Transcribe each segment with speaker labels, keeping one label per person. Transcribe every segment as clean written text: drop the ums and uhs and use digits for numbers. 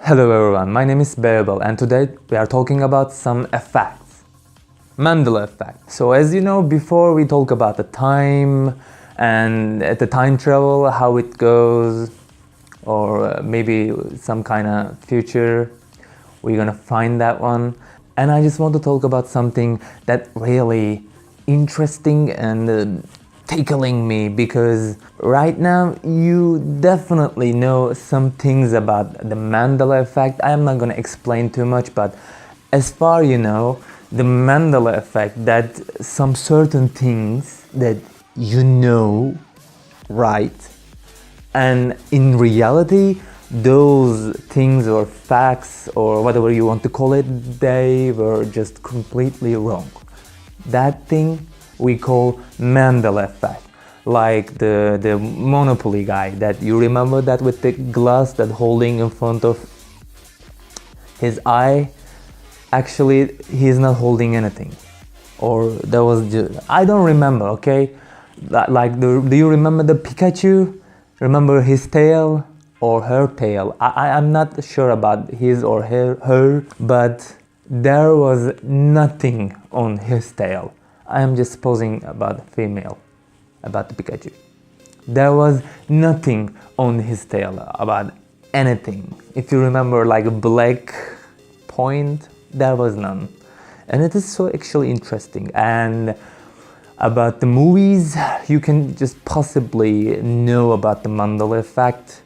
Speaker 1: Hello everyone, my name is Berbal and today we are talking about some effects. Mandela Effect. So as you know, before we talk about the time and the time travel, how it goes, or maybe some kind of future, we're gonna find that one. And I just want to talk about something that really interesting and tickling me, because right now you definitely know some things about the Mandela Effect. I am not gonna explain too much, but as far you know, the Mandela Effect, that some certain things that you know, right? And in reality, those things or facts or whatever you want to call it, they were just completely wrong. That thing we call Mandela Effect. Like the Monopoly guy, that you remember that with the glass that holding in front of his eye. Actually, he's not holding anything. Or that was just, I don't remember, okay? Like, do you remember the Pikachu? Remember his tail or her tail? I'm not sure about his or her, but there was nothing on his tail. I am just supposing about female, about the Pikachu. There was nothing on his tail about anything. If you remember, like a black point, there was none. And it is so actually interesting. And about the movies, you can just possibly know about the Mandela Effect,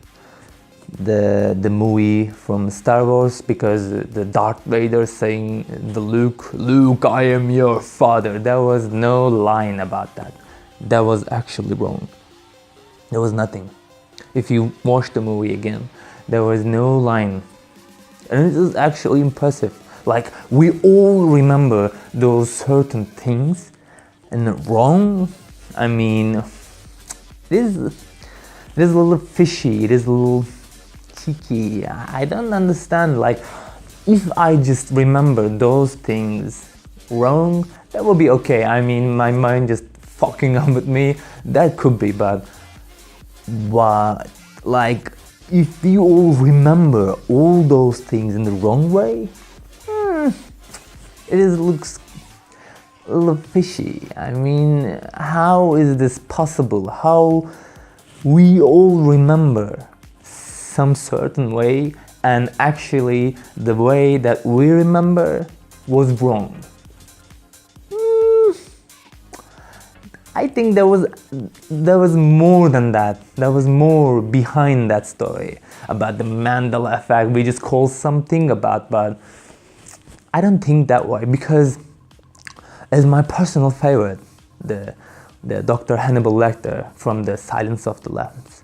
Speaker 1: the movie from Star Wars, because the Darth Vader saying the Luke, I am your father. There was no line about that. That was actually wrong. There was nothing. If you watch the movie again, there was no line. And it is actually impressive. Like, we all remember those certain things, and wrong, I mean, it is a little fishy, it is a little cheeky. I don't understand. Like, if I just remember those things wrong, that would be okay. I mean, my mind just fucking up with me, that could be, but like, if you all remember all those things in the wrong way, looks a little fishy. I mean, how is this possible? How we all remember some certain way, and actually the way that we remember was wrong? I think there was more than that. There was more behind that story about the Mandela Effect. We just call something about, but I don't think that way, because as my personal favorite, the Dr. Hannibal Lecter from The Silence of the Lambs,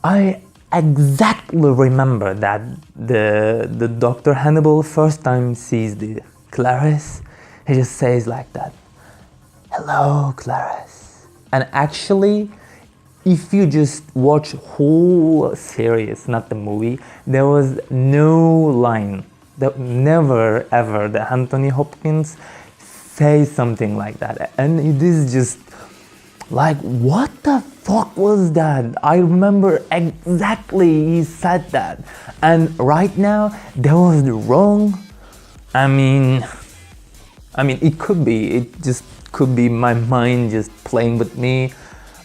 Speaker 1: I exactly remember that the Dr. Hannibal first time sees the Clarice, he just says like that, "Hello, Clarice." And actually, if you just watch whole series, not the movie, there was no line, that never ever the Anthony Hopkins say something like that. And it is just like, what the fuck was that? I remember exactly he said that, and right now that was wrong. I mean it just could be my mind just playing with me,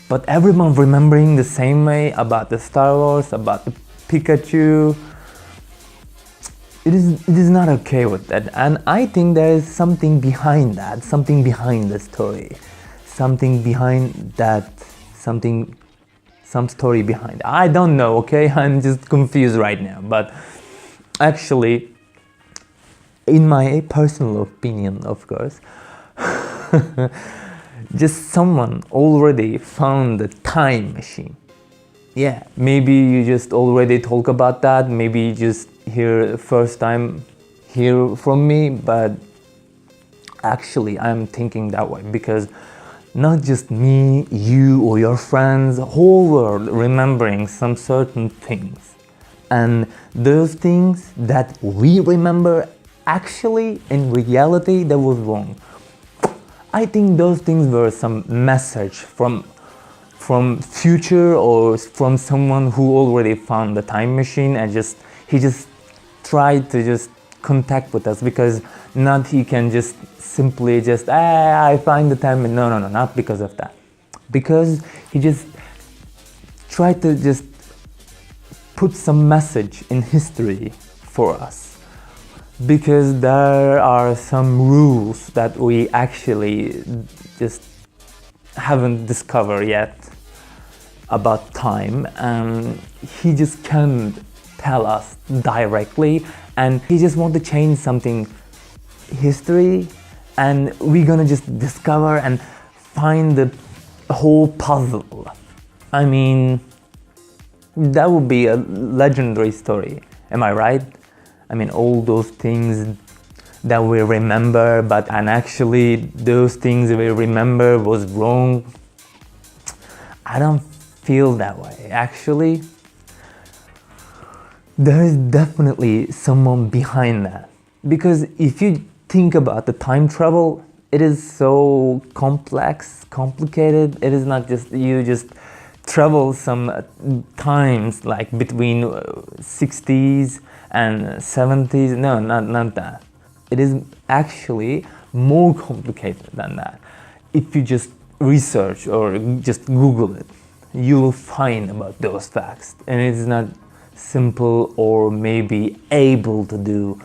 Speaker 1: but everyone remembering the same way about the Star Wars, about the Pikachu. It is not okay with that, and I think there is something behind that, something behind the story, something behind that, some story behind it. I don't know, okay? I'm just confused right now, but actually, in my personal opinion, of course, just someone already found the time machine. Yeah, maybe you just already talk about that, maybe you just hear first time hear from me, but actually I'm thinking that way, because not just me, you or your friends, whole world remembering some certain things, and those things that we remember, actually in reality that was wrong. I think those things were some message from future, or from someone who already found the time machine and just he just tried to just contact with us, because not he can just simply just I find the time. No, not because of that, because he just tried to just put some message in history for us, because there are some rules that we actually just haven't discovered yet about time, and he just can't tell us directly, and he just want to change something history, and we're gonna just discover and find the whole puzzle. I mean, that would be a legendary story, am I right? I mean, all those things that we remember, and actually those things we remember was wrong. I don't feel that way. Actually, there is definitely someone behind that, because if you think about the time travel, it is so complex, complicated. It is not just you just travel some times like between 60s and 70s. No, not that. It is actually more complicated than that. If you just research or just Google it, you will find about those facts, and it is not simple or maybe able to do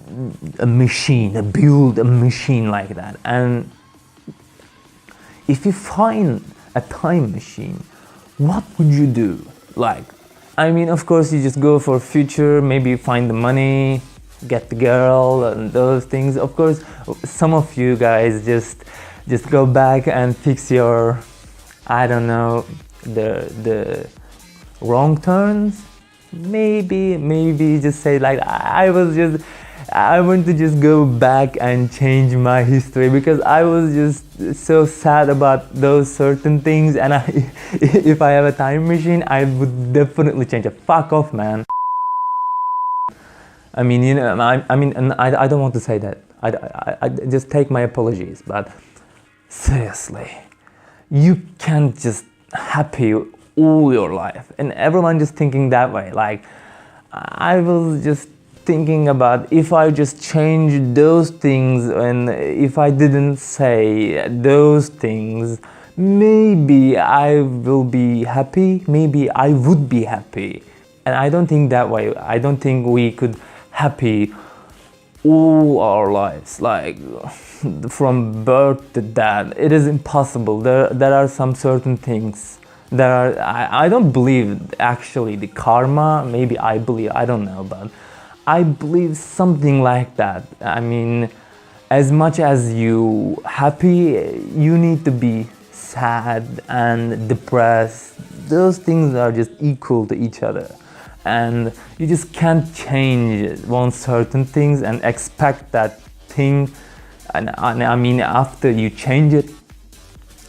Speaker 1: build a machine like that. And if you find a time machine, what would you do? Like, I mean, of course you just go for future, maybe find the money, get the girl and those things. Of course, some of you guys just go back and fix your, I don't know, the wrong turns. Maybe just say like, I want to just go back and change my history, because I was just so sad about those certain things, and if I have a time machine, I would definitely change it. Fuck off, man. I mean, you know, I mean, and I don't want to say that. I just take my apologies, but seriously, you can't just happy all your life, and everyone just thinking that way. Like, I was just thinking about, if I just change those things, and if I didn't say those things, maybe I will be happy, maybe I would be happy. And I don't think that way. I don't think we could happy all our lives, like from birth to death. It is impossible. There are some certain things. I don't believe actually the karma. Maybe I believe, I don't know, but I believe something like that. I mean, as much as you happy, you need to be sad and depressed. Those things are just equal to each other. And you just can't change one certain things and expect that thing. And I mean, after you change it,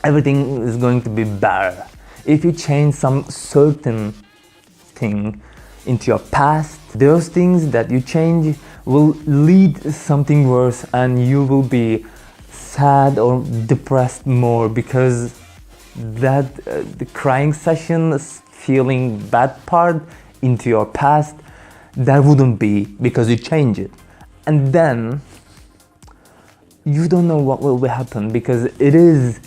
Speaker 1: everything is going to be better. If you change some certain thing into your past, those things that you change will lead something worse, and you will be sad or depressed more, because that the crying session, feeling bad part into your past, that wouldn't be, because you change it. And then you don't know what will happen, because it is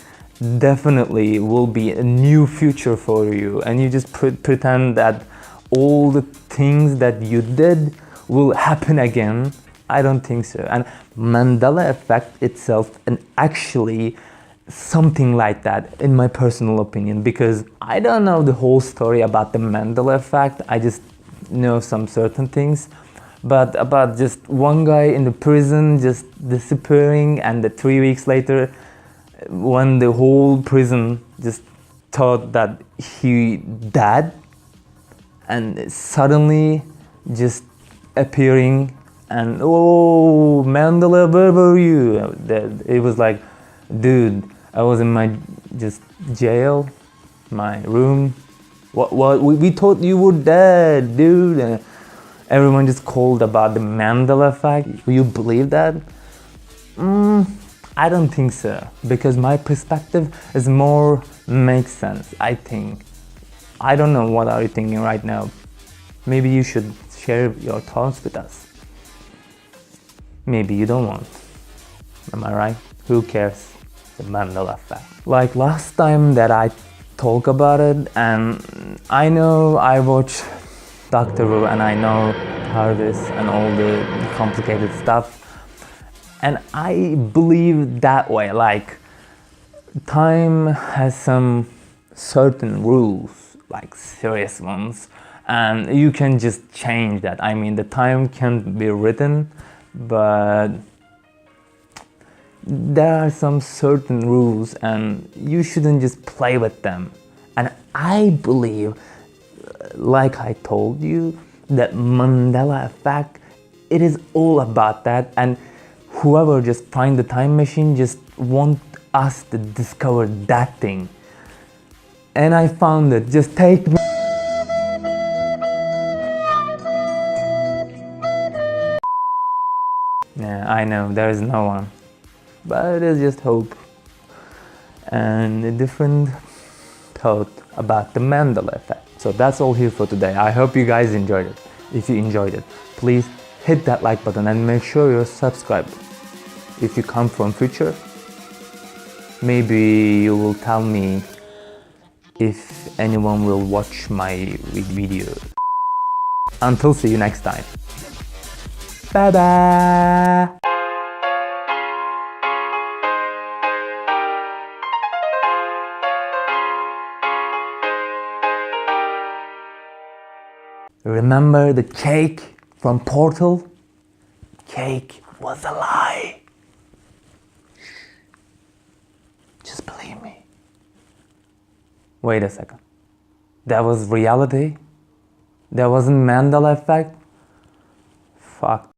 Speaker 1: definitely will be a new future for you, and you just pretend that all the things that you did will happen again. I don't think so. And Mandela Effect itself, and actually something like that, in my personal opinion, because I don't know the whole story about the Mandela Effect. I just know some certain things, but about just one guy in the prison just disappearing, and 3 weeks later, when the whole prison just thought that he died, and suddenly just appearing, and oh, Mandela, where were you? It was like, dude, I was in my just jail, my room. What? We thought you were dead, dude. And everyone just called about the Mandela Effect. Will you believe that? I don't think so, because my perspective is more makes sense, I think. I don't know what are you thinking right now. Maybe you should share your thoughts with us. Maybe you don't want. Am I right? Who cares? The Mandela Effect. Like last time that I talk about it, and I know I watch Doctor Who and I know TARDIS and all the complicated stuff, and I believe that way. Like time has some certain rules, like serious ones, and you can just change that. I mean, the time can be written, but there are some certain rules and you shouldn't just play with them. And I believe, like I told you, that Mandela Effect, it is all about that, and whoever just find the time machine just want us to discover that thing. And I found it. Just take me. Yeah, I know there is no one, but it is just hope and a different thought about the Mandela Effect. So that's all here for today. I hope you guys enjoyed it. If you enjoyed it, please hit that like button and make sure you're subscribed. If you come from future, maybe you will tell me if anyone will watch my video. Until see you next time. Bye bye. Remember the cake from Portal? Cake was a lie. Just believe me. Wait a second. That was reality? That wasn't Mandela Effect? Fuck.